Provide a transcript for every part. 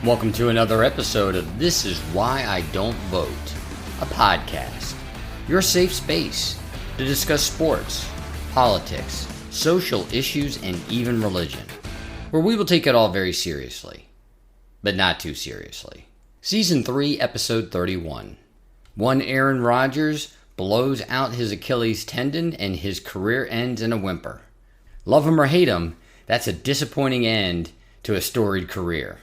Welcome to another episode of This Is Why I Don't Vote, a podcast, your safe space to discuss sports, politics, social issues, and even religion, where we will take it all very seriously, but not too seriously. Season 3, Episode 31. One Aaron Rodgers blows out his Achilles tendon and his career ends in a whimper. Love him or hate him, that's a disappointing end to a storied career.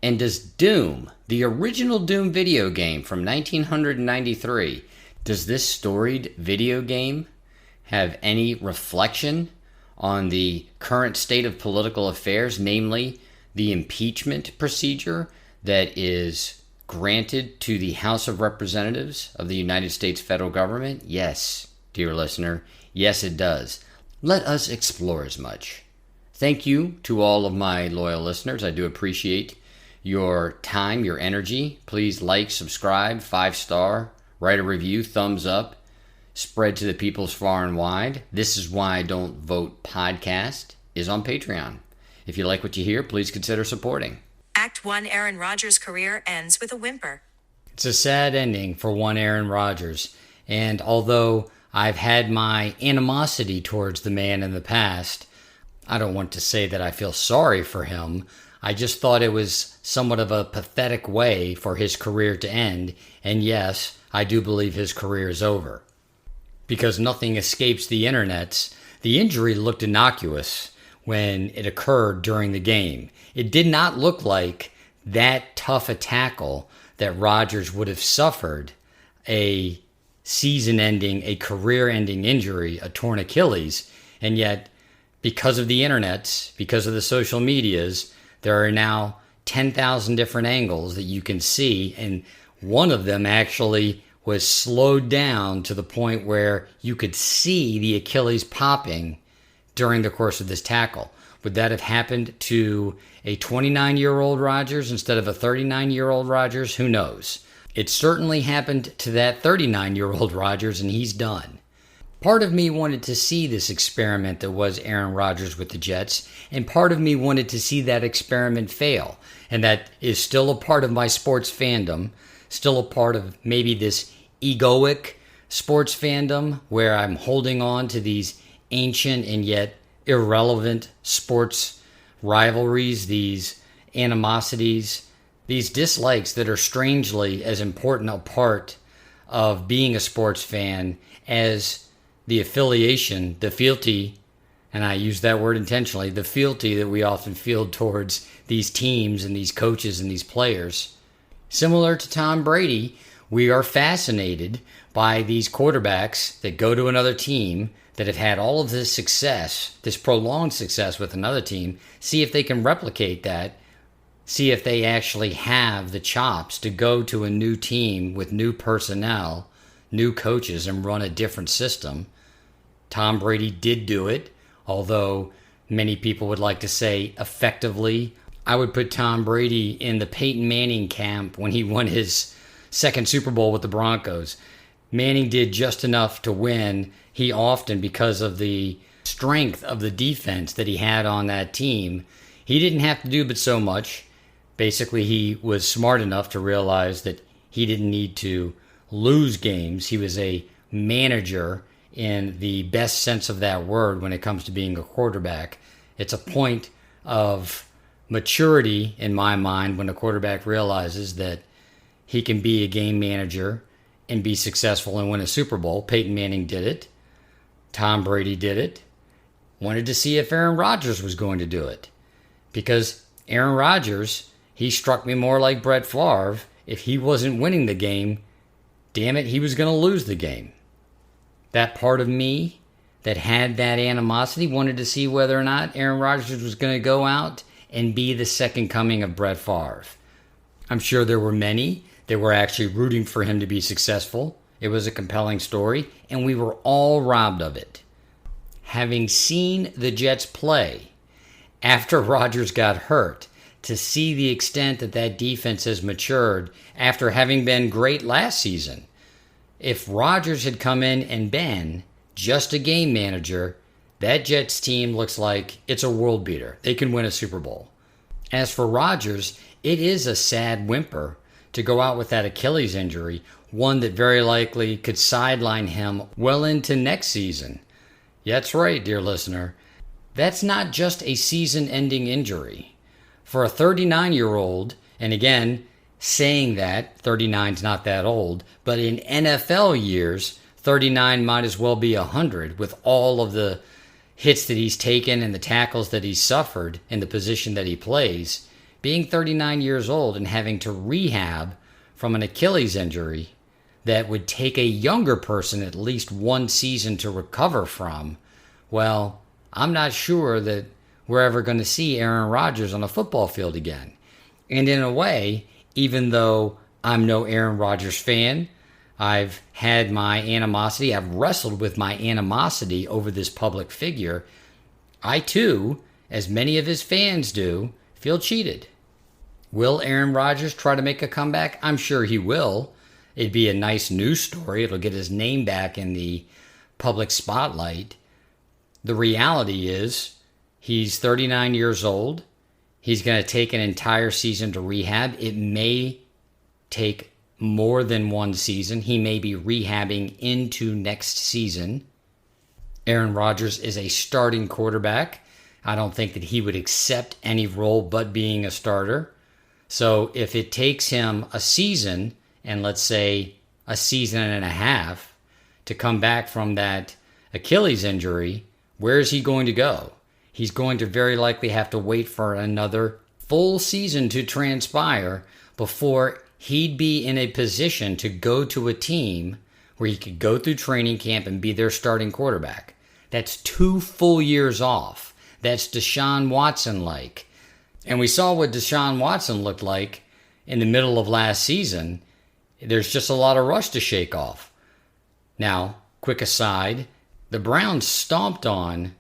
And does Doom, the original Doom video game from 1993, does this storied video game have any reflection on the current state of political affairs, namely the impeachment procedure that is granted to the House of Representatives of the United States federal government? Yes, dear listener, yes it does. Let us explore as much. Thank you to all of my loyal listeners. I do appreciate your time, your energy. Please like, subscribe, 5-star, write a review, thumbs up, spread to the peoples far and wide. This Is Why I Don't Vote podcast is on Patreon. If you like what you hear, please consider supporting. Act 1 Aaron Rodgers' career ends with a whimper. It's a sad ending for one Aaron Rodgers. And although I've had my animosity towards the man in the past, I don't want to say that I feel sorry for him. I just thought it was somewhat of a pathetic way for his career to end. And yes, I do believe his career is over. Because nothing escapes the internet, the injury looked innocuous when it occurred during the game. It did not look like that tough a tackle that Rodgers would have suffered a season-ending, a career-ending injury, a torn Achilles. And yet, because of the internet, because of the social medias, there are now 10,000 different angles that you can see, and one of them actually was slowed down to the point where you could see the Achilles popping during the course of this tackle. Would that have happened to a 29-year-old Rodgers instead of a 39-year-old Rodgers? Who knows? It certainly happened to that 39-year-old Rodgers, and he's done. Part of me wanted to see this experiment that was Aaron Rodgers with the Jets, and part of me wanted to see that experiment fail. And that is still a part of my sports fandom, still a part of maybe this egoic sports fandom where I'm holding on to these ancient and yet irrelevant sports rivalries, these animosities, these dislikes that are strangely as important a part of being a sports fan as the affiliation, the fealty, and I use that word intentionally, the fealty that we often feel towards these teams and these coaches and these players. Similar to Tom Brady, we are fascinated by these quarterbacks that go to another team that have had all of this success, this prolonged success with another team, see if they can replicate that, see if they actually have the chops to go to a new team with new personnel, new coaches, and run a different system. Tom Brady did do it, although many people would like to say effectively. I would put Tom Brady in the Peyton Manning camp when he won his second Super Bowl with the Broncos. Manning did just enough to win. He often, because of the strength of the defense that he had on that team, he didn't have to do but so much. Basically, he was smart enough to realize that he didn't need to lose games. He was a manager in the best sense of that word when it comes to being a quarterback. It's a point of maturity in my mind when a quarterback realizes that he can be a game manager and be successful and win a Super Bowl. Peyton Manning did it. Tom Brady did it. Wanted to see if Aaron Rodgers was going to do it. Because Aaron Rodgers, he struck me more like Brett Favre. If he wasn't winning the game, damn it, he was going to lose the game. That part of me that had that animosity wanted to see whether or not Aaron Rodgers was going to go out and be the second coming of Brett Favre. I'm sure there were many that were actually rooting for him to be successful. It was a compelling story, and we were all robbed of it. Having seen the Jets play after Rodgers got hurt, to see the extent that that defense has matured after having been great last season. If Rodgers had come in and been just a game manager, that Jets team looks like it's a world beater. They can win a Super Bowl. As for Rodgers, it is a sad whimper to go out with that Achilles injury, one that very likely could sideline him well into next season. That's right, dear listener. That's not just a season ending injury. For a 39-year-old, and again, saying that 39's not that old, but in NFL years, 39 might as well be 100 with all of the hits that he's taken and the tackles that he's suffered in the position that he plays. Being 39 years old and having to rehab from an Achilles injury that would take a younger person at least one season to recover from, well, I'm not sure that we're ever going to see Aaron Rodgers on a football field again. And in a way, even though I'm no Aaron Rodgers fan, I've had my animosity, I've wrestled with my animosity over this public figure, I too, as many of his fans do, feel cheated. Will Aaron Rodgers try to make a comeback? I'm sure he will. It'd be a nice news story. It'll get his name back in the public spotlight. The reality is, he's 39 years old. He's going to take an entire season to rehab. It may take more than one season. He may be rehabbing into next season. Aaron Rodgers is a starting quarterback. I don't think that he would accept any role but being a starter. So if it takes him a season, and let's say a season and a half, to come back from that Achilles injury, where is he going to go? He's going to very likely have to wait for another full season to transpire before he'd be in a position to go to a team where he could go through training camp and be their starting quarterback. That's 2 full years off. That's Deshaun Watson-like. And we saw what Deshaun Watson looked like in the middle of last season. There's just a lot of rust to shake off. Now, quick aside, the Browns stomped on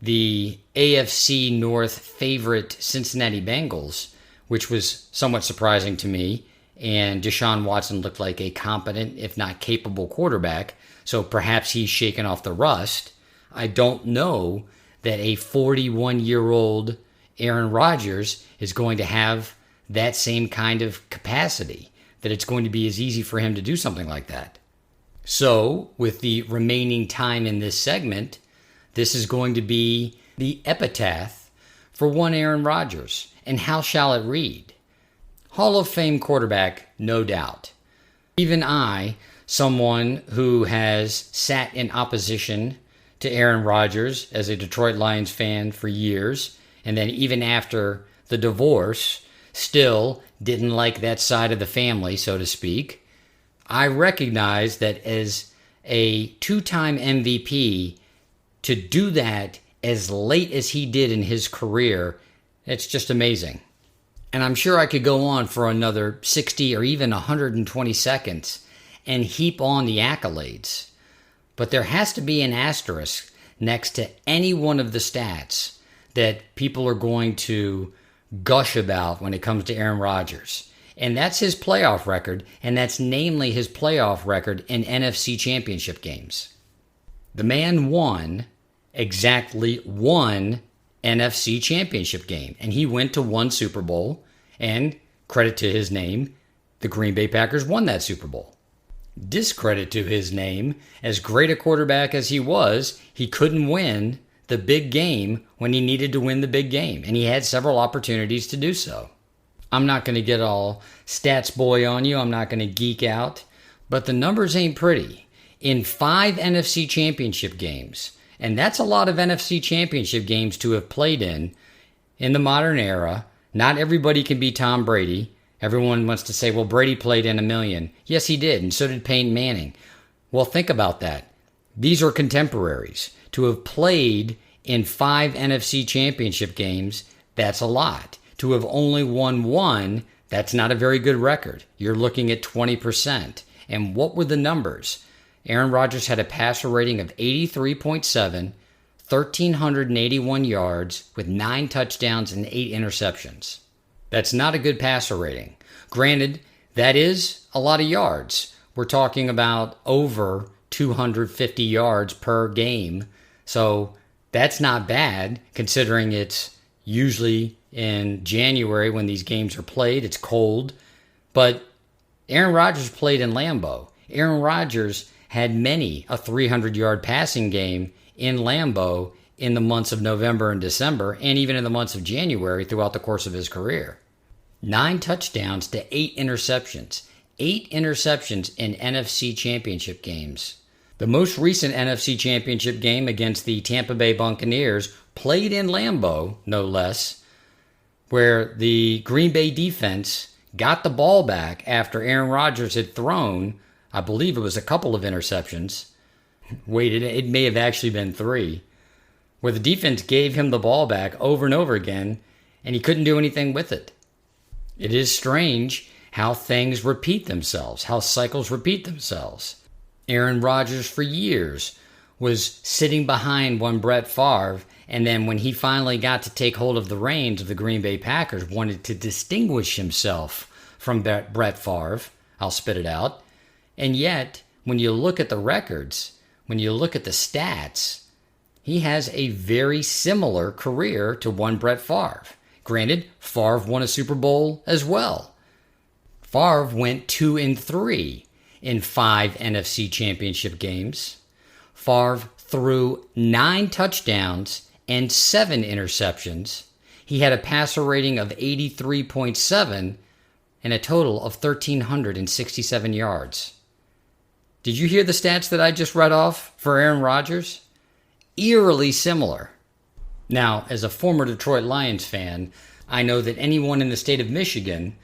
the AFC North favorite Cincinnati Bengals, which was somewhat surprising to me. And Deshaun Watson looked like a competent, if not capable, quarterback. So perhaps he's shaken off the rust. I don't know that a 41-year-old Aaron Rodgers is going to have that same kind of capacity, that it's going to be as easy for him to do something like that. So, with the remaining time in this segment, this is going to be the epitaph for one Aaron Rodgers. And how shall it read? Hall of Fame quarterback, no doubt. Even I, someone who has sat in opposition to Aaron Rodgers as a Detroit Lions fan for years, and then even after the divorce, still didn't like that side of the family, so to speak. I recognize that as a 2-time MVP, to do that as late as he did in his career, it's just amazing. And I'm sure I could go on for another 60 or even 120 seconds and heap on the accolades. But there has to be an asterisk next to any one of the stats that people are going to gush about when it comes to Aaron Rodgers. And that's his playoff record, and that's namely his playoff record in NFC championship games. The man won exactly one NFC championship game, and he went to one Super Bowl, and credit to his name, the Green Bay Packers won that Super Bowl. Discredit to his name, as great a quarterback as he was, he couldn't win the big game when he needed to win the big game, and he had several opportunities to do so. I'm not going to get all stats boy on you, I'm not going to geek out, but the numbers ain't pretty. In 5 NFC championship games, and that's a lot of NFC championship games to have played in the modern era. Not everybody can be Tom Brady. Everyone wants to say, well, Brady played in 1 million. Yes, he did, and so did Peyton Manning. Well, think about that. These are contemporaries. To have played in 5 NFC championship games, that's a lot. To have only won 1, that's not a very good record. You're looking at 20%. And what were the numbers? Aaron Rodgers had a passer rating of 83.7, 1,381 yards with 9 touchdowns and 8 interceptions. That's not a good passer rating. Granted, that is a lot of yards. We're talking about over 250 yards per game. So that's not bad considering it's, Usually in January when these games are played, it's cold. But Aaron Rodgers played in Lambeau. Aaron Rodgers had many a 300-yard passing game in Lambeau in the months of November and December, and even in the months of January throughout the course of his career. 9 touchdowns to 8 interceptions. 8 interceptions in NFC Championship games. The most recent NFC Championship game against the Tampa Bay Buccaneers, played in Lambeau, no less, where the Green Bay defense got the ball back after Aaron Rodgers had thrown, I believe it was a couple of interceptions. Wait, it may have actually been 3, where the defense gave him the ball back over and over again, and he couldn't do anything with it. It is strange how things repeat themselves, how cycles repeat themselves. Aaron Rodgers for years was sitting behind one Brett Favre, and then when he finally got to take hold of the reins of the Green Bay Packers, wanted to distinguish himself from Brett Favre. I'll spit it out. And yet, when you look at the records, when you look at the stats, he has a very similar career to one Brett Favre. Granted, Favre won a Super Bowl as well. Favre went 2-3 in 5 NFC Championship games. Favre threw 9 touchdowns and 7 interceptions. He had a passer rating of 83.7 and a total of 1,367 yards. Did you hear the stats that I just read off for Aaron Rodgers? Eerily similar. Now, as a former Detroit Lions fan, I know that anyone in the state of Michigan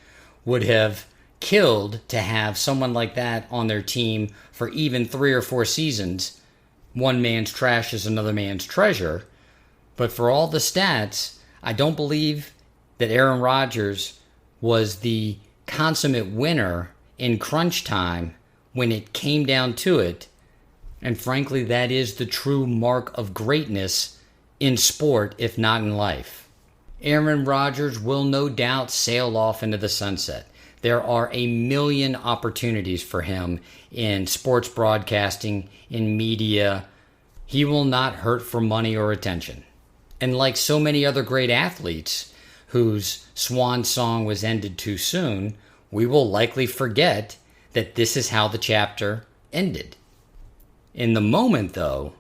would have killed to have someone like that on their team for even 3 or 4 seasons. One man's trash is another man's treasure. But for all the stats, I don't believe that Aaron Rodgers was the consummate winner in crunch time when it came down to it. And frankly, that is the true mark of greatness in sport, if not in life. Aaron Rodgers will no doubt sail off into the sunset. There are a million opportunities for him in sports broadcasting, in media. He will not hurt for money or attention. And like so many other great athletes whose swan song was ended too soon, we will likely forget that this is how the chapter ended. In the moment, though,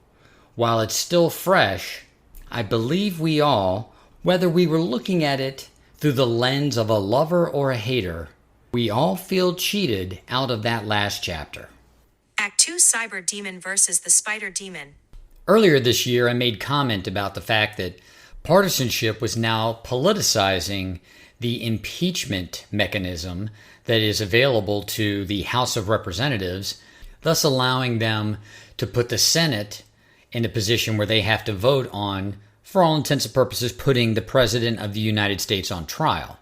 while it's still fresh, I believe we all, whether we were looking at it through the lens of a lover or a hater, we all feel cheated out of that last chapter. Act 2 Cyber Demon versus the Spider Demon. Earlier this year, I made comment about the fact that partisanship was now politicizing the impeachment mechanism that is available to the House of Representatives, thus allowing them to put the Senate in a position where they have to vote on, for all intents and purposes, putting the President of the United States on trial.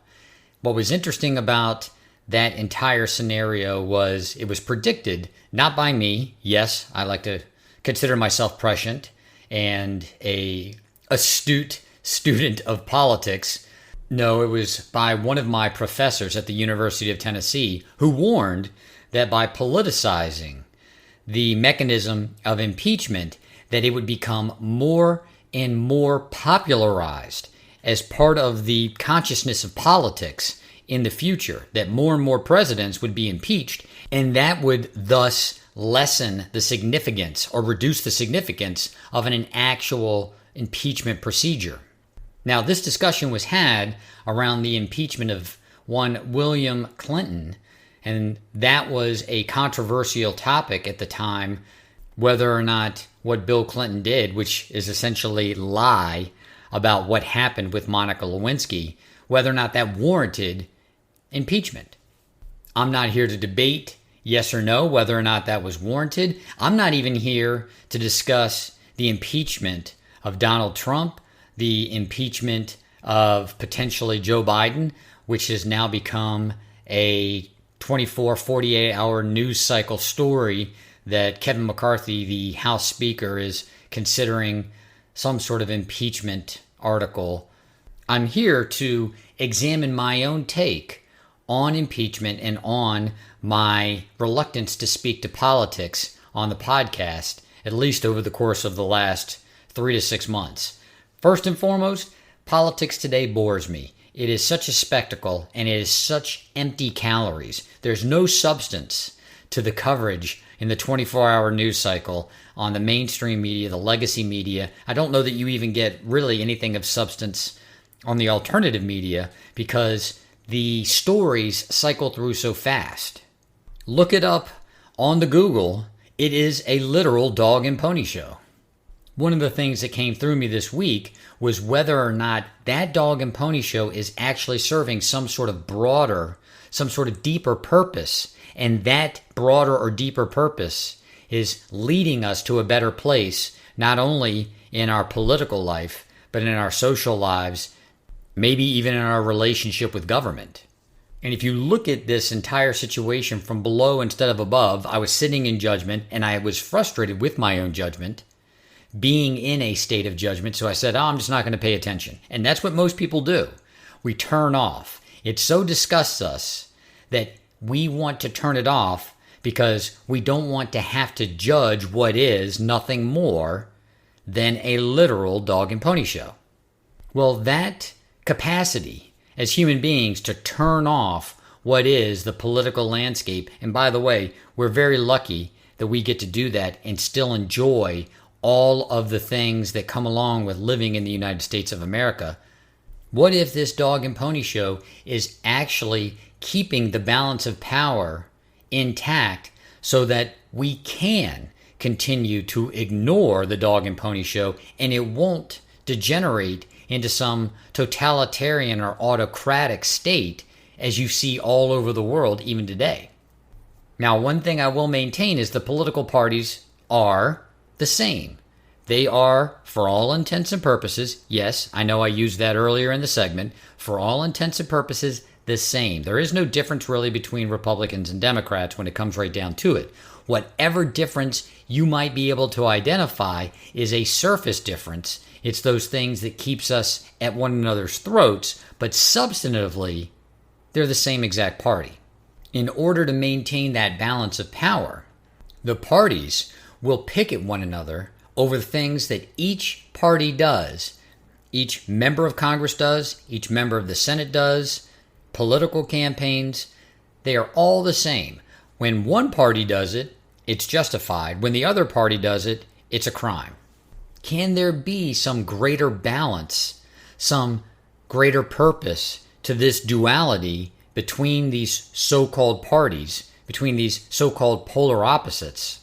What was interesting about that entire scenario was it was predicted, not by me. Yes, I like to consider myself prescient and a astute student of politics. No, it was by one of my professors at the University of Tennessee who warned that by politicizing the mechanism of impeachment, that it would become more and more popularized as part of the consciousness of politics in the future, that more and more presidents would be impeached, and that would thus lessen the significance or reduce the significance of an actual impeachment procedure. Now, this discussion was had around the impeachment of one William Clinton, and that was a controversial topic at the time, whether or not what Bill Clinton did, which is essentially lie about what happened with Monica Lewinsky, whether or not that warranted impeachment. I'm not here to debate yes or no whether or not that was warranted. I'm not even here to discuss the impeachment of Donald Trump, the impeachment of potentially Joe Biden, which has now become a 24, 48-hour news cycle story that Kevin McCarthy, the House Speaker, is considering some sort of impeachment article. I'm here to examine my own take on impeachment and on my reluctance to speak to politics on the podcast, at least over the course of the last 3 to 6 months. First and foremost, Politics today bores me. It is such a spectacle and it is such empty calories. There's no substance to the coverage in the 24-hour news cycle on the mainstream media, the legacy media. I don't know that you even get really anything of substance on the alternative media because the stories cycle through so fast. Look it up on the Google. It is a literal dog and pony show. One of the things that came through me this week was whether or not that dog and pony show is actually serving some sort of broader, some sort of deeper purpose. And that broader or deeper purpose is leading us to a better place, not only in our political life, but in our social lives, maybe even in our relationship with government. And if you look at this entire situation from below instead of above, I was sitting in judgment and I was frustrated with my own judgment, being in a state of judgment. So I said, I'm just not going to pay attention. And that's what most people do. We turn off. It so disgusts us that we want to turn it off because we don't want to have to judge what is nothing more than a literal dog and pony show. Well, that capacity as human beings to turn off what is the political landscape, and by the way, we're very lucky that we get to do that and still enjoy all of the things that come along with living in the United States of America. What if this dog and pony show is actually keeping the balance of power intact so that we can continue to ignore the dog and pony show and it won't degenerate into some totalitarian or autocratic state as you see all over the world even today? Now, one thing I will maintain is the political parties are the same. They are, for all intents and purposes, yes, I know I used that earlier in the segment, for all intents and purposes, the same. There is no difference really between Republicans and Democrats when it comes right down to it. Whatever difference you might be able to identify is a surface difference. It's those things that keeps us at one another's throats, but substantively, they're the same exact party. In order to maintain that balance of power, the parties will pick at one another over the things that each party does. Each member of Congress does, each member of the Senate does, political campaigns, they are all the same. When one party does it, it's justified. When the other party does it, it's a crime. Can there be some greater balance, some greater purpose to this duality between these so-called parties, between these so-called polar opposites,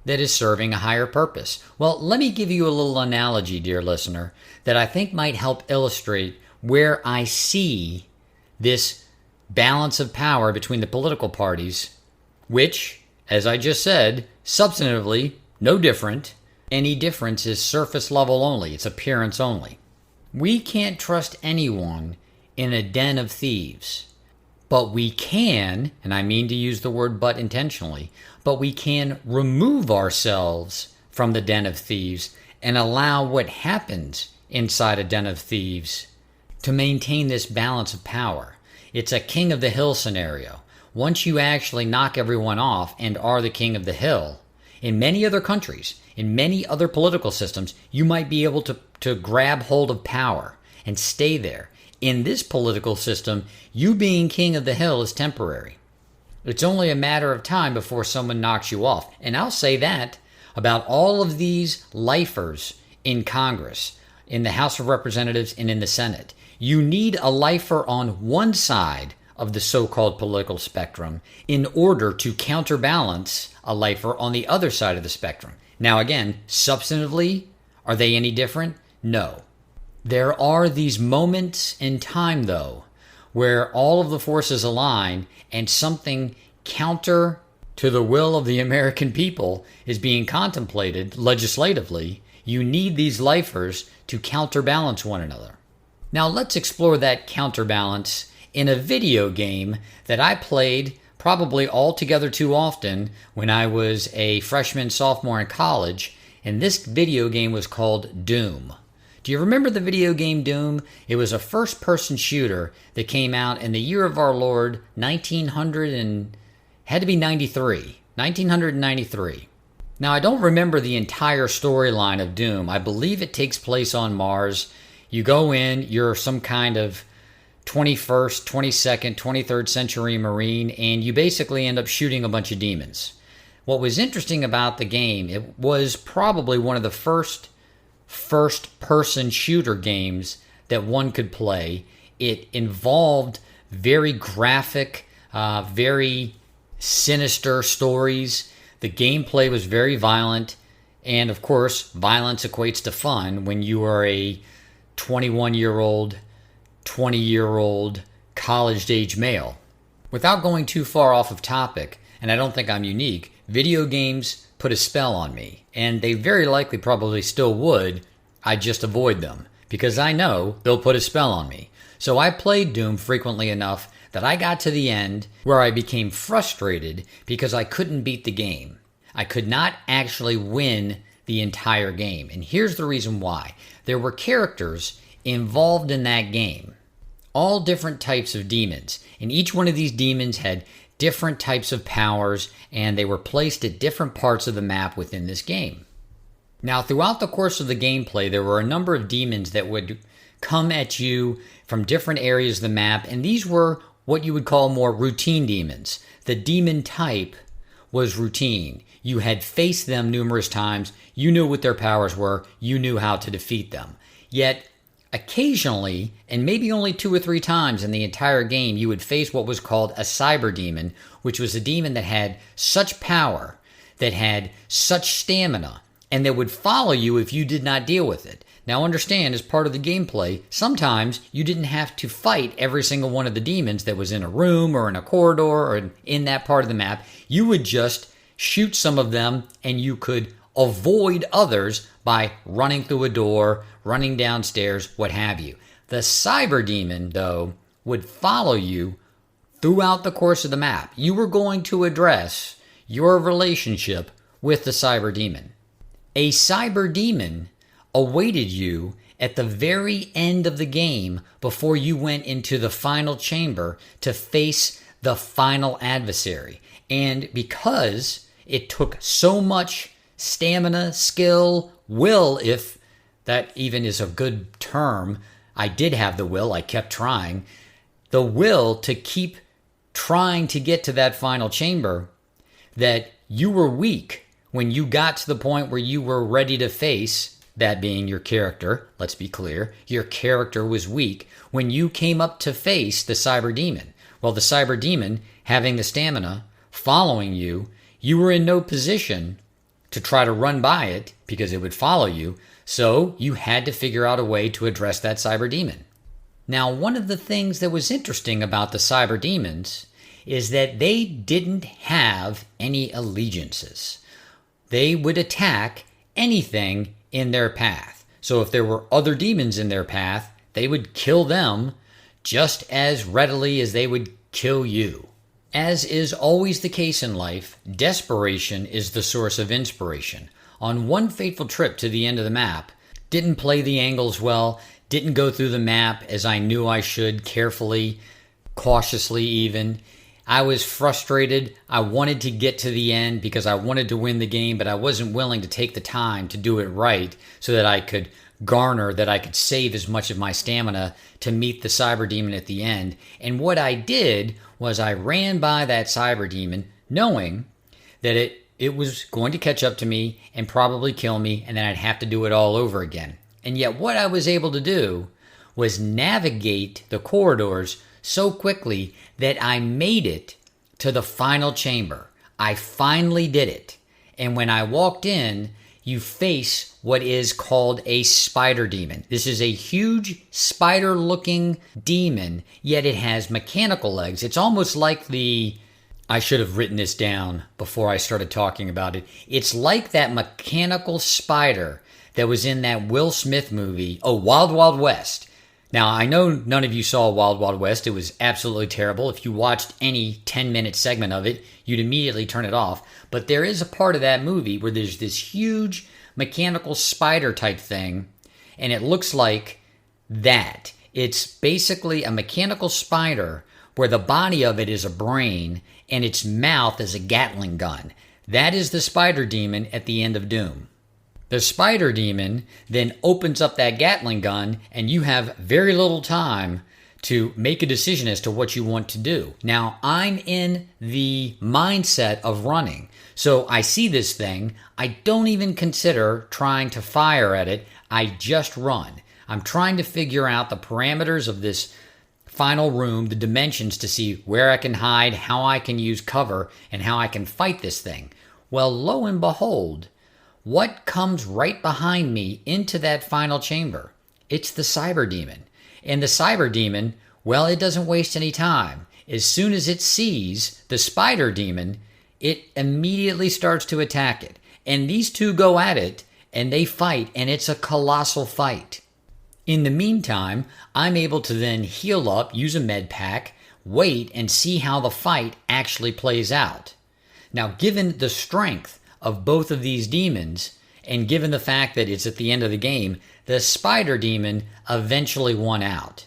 that is serving a higher purpose? Well, let me give you a little analogy, dear listener, that I think might help illustrate where I see this balance of power between the political parties, which, as I just said, substantively, no different. Any difference is surface level only. It's appearance only. We can't trust anyone in a den of thieves. But we can, and I mean to use the word but intentionally, but we can remove ourselves from the den of thieves and allow what happens inside a den of thieves to maintain this balance of power. It's a king of the hill scenario. Once you actually knock everyone off and are the king of the hill, in many other countries, in many other political systems, you might be able to grab hold of power and stay there. In this political system, you being king of the hill is temporary. It's only a matter of time before someone knocks you off. And I'll say that about all of these lifers in Congress, in the House of Representatives, and in the Senate. You need a lifer on one side of the so-called political spectrum in order to counterbalance a lifer on the other side of the spectrum. Now again, substantively, are they any different? No. There are these moments in time, though, where all of the forces align and something counter to the will of the American people is being contemplated legislatively. You need these lifers to counterbalance one another. Now let's explore that counterbalance in a video game that I played probably altogether too often when I was a freshman, sophomore in college, and this video game was called Doom. Do you remember the video game Doom? It was a first-person shooter that came out in the year of our Lord, 1993. Now, I don't remember the entire storyline of Doom. I believe it takes place on Mars. You go in, you're some kind of 21st, 22nd, 23rd century Marine, and you basically end up shooting a bunch of demons. What was interesting about the game, it was probably one of the first-person shooter games that one could play. It involved very graphic, very sinister stories. The gameplay was very violent. And of course, violence equates to fun when you are a 21-year-old, 20-year-old, college-age male. Without going too far off of topic, and I don't think I'm unique, video games put a spell on me. And they very likely probably still would. I just avoid them because I know they'll put a spell on me. So I played Doom frequently enough that I got to the end where I became frustrated because I couldn't beat the game. I could not actually win the entire game. And here's the reason why. There were characters involved in that game, all different types of demons. And each one of these demons had different types of powers, and they were placed at different parts of the map within this game. Now, throughout the course of the gameplay, there were a number of demons that would come at you from different areas of the map, and these were what you would call more routine demons. The demon type was routine. You had faced them numerous times. You knew what their powers were. You knew how to defeat them. Yet, occasionally, and maybe only 2 or 3 times in the entire game, you would face what was called a cyber demon, which was a demon that had such power, that had such stamina, and that would follow you if you did not deal with it. Now understand, as part of the gameplay, sometimes you didn't have to fight every single one of the demons that was in a room or in a corridor or in that part of the map. You would just shoot some of them and you could avoid others by running through a door, running downstairs, what have you. The cyber demon, though, would follow you throughout the course of the map. You were going to address your relationship with the cyber demon. A cyber demon awaited you at the very end of the game before you went into the final chamber to face the final adversary. And because it took so much stamina, skill, will, if that even is a good term, I did have the will, I kept trying, the will to keep trying to get to that final chamber, that you were weak when you got to the point where you were ready to face, that being your character, let's be clear, your character was weak when you came up to face the cyber demon. Well, the cyber demon, having the stamina, following you, you were in no position to try to run by it because it would follow you, so you had to figure out a way to address that cyber demon. Now, one of the things that was interesting about the cyber demons is that they didn't have any allegiances. They would attack anything in their path. So if there were other demons in their path, they would kill them just as readily as they would kill you. As is always the case in life, desperation is the source of inspiration. On one fateful trip to the end of the map, didn't play the angles well, didn't go through the map as I knew I should, carefully, cautiously even. I was frustrated. I wanted to get to the end because I wanted to win the game, but I wasn't willing to take the time to do it right so that I could save as much of my stamina to meet the cyber demon at the end. And what I did was I ran by that cyber demon knowing that it was going to catch up to me and probably kill me, and then I'd have to do it all over again. And yet what I was able to do was navigate the corridors so quickly that I made it to the final chamber. I finally did it. And when I walked in, you face what is called a spider demon. This is a huge spider-looking demon, yet it has mechanical legs. It's almost like I should have written this down before I started talking about it. It's like that mechanical spider that was in that Will Smith movie, Wild Wild West. Now, I know none of you saw Wild Wild West. It was absolutely terrible. If you watched any 10-minute segment of it, you'd immediately turn it off. But there is a part of that movie where there's this huge mechanical spider type thing, and it looks like that. It's basically a mechanical spider where the body of it is a brain and its mouth is a Gatling gun. That is the spider demon at the end of Doom. The spider demon then opens up that Gatling gun, and you have very little time to make a decision as to what you want to do. Now, I'm in the mindset of running. So I see this thing. I don't even consider trying to fire at it. I just run. I'm trying to figure out the parameters of this final room, the dimensions, to see where I can hide, how I can use cover, and how I can fight this thing. Well, lo and behold, what comes right behind me into that final chamber? It's the cyber demon. And the cyber demon, well, it doesn't waste any time. As soon as it sees the spider demon, it immediately starts to attack it. And these two go at it, and they fight, and it's a colossal fight. In the meantime, I'm able to then heal up, use a med pack, wait, and see how the fight actually plays out. Now, given the strength of both of these demons, and given the fact that it's at the end of the game, the spider demon eventually won out.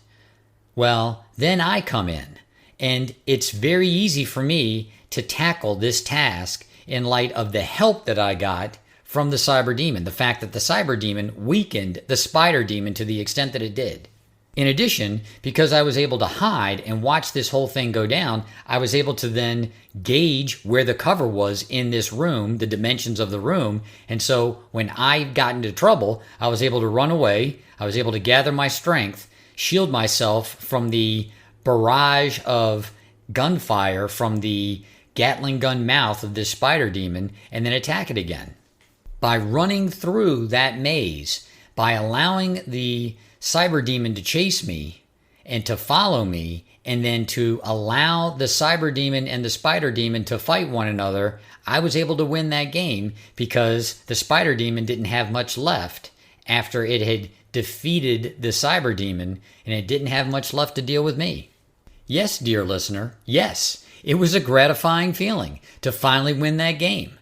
Well, then I come in, and it's very easy for me to tackle this task in light of the help that I got from the cyber demon, the fact that the cyber demon weakened the spider demon to the extent that it did. In addition, because I was able to hide and watch this whole thing go down, I was able to then gauge where the cover was in this room, the dimensions of the room. And so when I got into trouble, I was able to run away. I was able to gather my strength, shield myself from the barrage of gunfire from the Gatling gun mouth of this spider demon, and then attack it again. By running through that maze, by allowing the cyber demon to chase me and to follow me, and then to allow the cyber demon and the spider demon to fight one another, I was able to win that game because the spider demon didn't have much left after it had defeated the cyber demon, and it didn't have much left to deal with me. Yes, dear listener, yes, it was a gratifying feeling to finally win that game.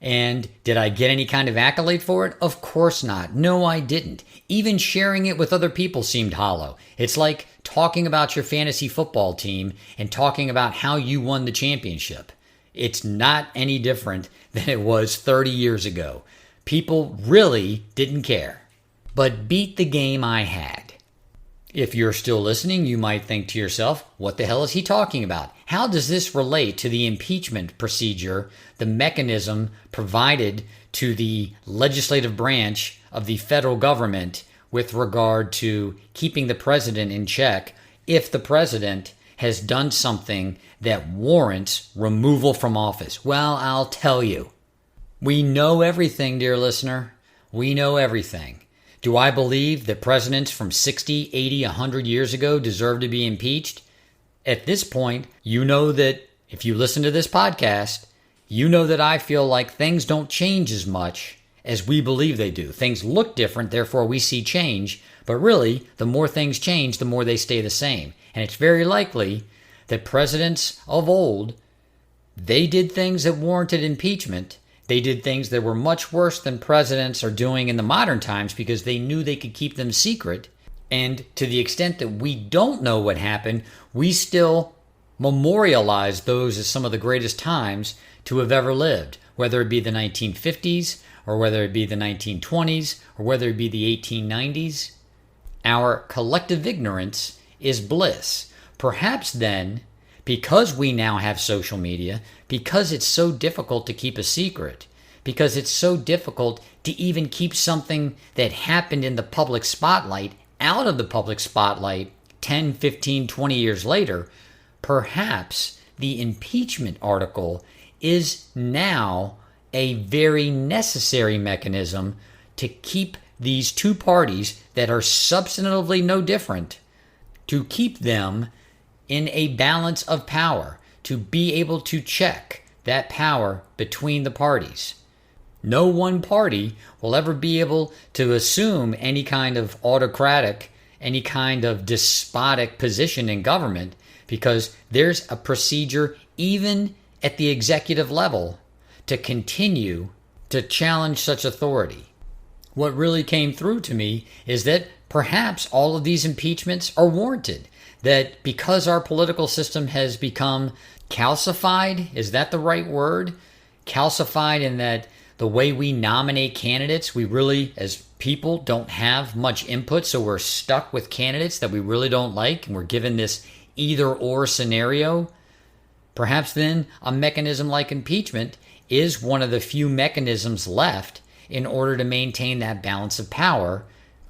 And did I get any kind of accolade for it? Of course not. No, I didn't. Even sharing it with other people seemed hollow. It's like talking about your fantasy football team and talking about how you won the championship. It's not any different than it was 30 years ago. People really didn't care. But beat the game I had. If you're still listening, you might think to yourself, what the hell is he talking about? How does this relate to the impeachment procedure, the mechanism provided to the legislative branch of the federal government with regard to keeping the president in check if the president has done something that warrants removal from office? Well, I'll tell you. We know everything, dear listener. We know everything. Do I believe that presidents from 60, 80, 100 years ago deserve to be impeached? At this point, you know that if you listen to this podcast, you know that I feel like things don't change as much as we believe they do. Things look different, therefore we see change. But really, the more things change, the more they stay the same. And it's very likely that presidents of old, they did things that warranted impeachment. They did things that were much worse than presidents are doing in the modern times because they knew they could keep them secret. And to the extent that we don't know what happened, we still memorialize those as some of the greatest times to have ever lived, whether it be the 1950s or whether it be the 1920s or whether it be the 1890s. Our collective ignorance is bliss. Perhaps then, because we now have social media, because it's so difficult to keep a secret, because it's so difficult to even keep something that happened in the public spotlight out of the public spotlight 10, 15, 20 years later, perhaps the impeachment article is now a very necessary mechanism to keep these two parties that are substantively no different, to keep them in a balance of power, to be able to check that power between the parties. No one party will ever be able to assume any kind of autocratic, any kind of despotic position in government because there's a procedure even at the executive level to continue to challenge such authority. What really came through to me is that perhaps all of these impeachments are warranted. That because our political system has become calcified, is that the right word? Calcified in that The way we nominate candidates, we really, as people, don't have much input, so we're stuck with candidates that we really don't like, and we're given this either-or scenario. Perhaps then a mechanism like impeachment is one of the few mechanisms left in order to maintain that balance of power,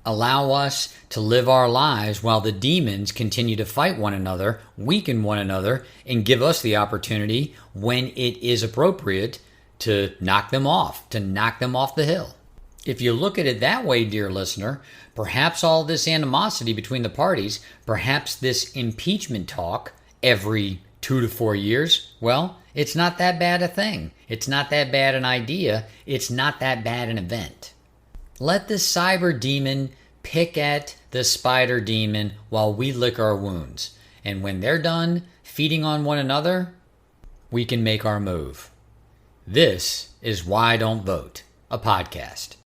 allow us to live our lives while the demons continue to fight one another, weaken one another, and give us the opportunity, when it is appropriate, to knock them off the hill. If you look at it that way, dear listener, perhaps all this animosity between the parties, perhaps this impeachment talk every 2 to 4 years, well, it's not that bad a thing. It's not that bad an idea. It's not that bad an event. Let the cyber demon pick at the spider demon while we lick our wounds. And when they're done feeding on one another, we can make our move. This is Why Don't Vote, a podcast.